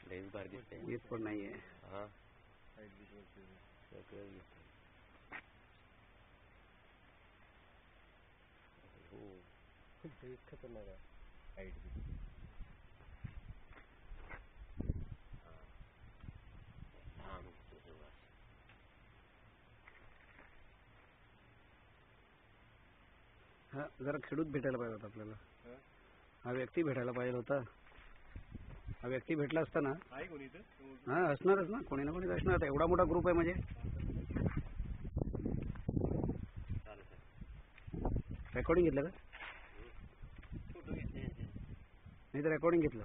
लईच भारी दिसते. येत पण नाहीये. हा खतरनाक आहे हाईट. हा जरा खेडूत भेटायला पाहिजे होता आपल्याला. हा व्यक्ती भेटायला पाहिजे होता. हा व्यक्ती भेटला असता ना. हा असणारच ना, कोणी ना कोणी असणार. एवढा मोठा ग्रुप आहे म्हणजे. रेकॉर्डिंग घेतलं का? नाही तर रेकॉर्डिंग घेतलं.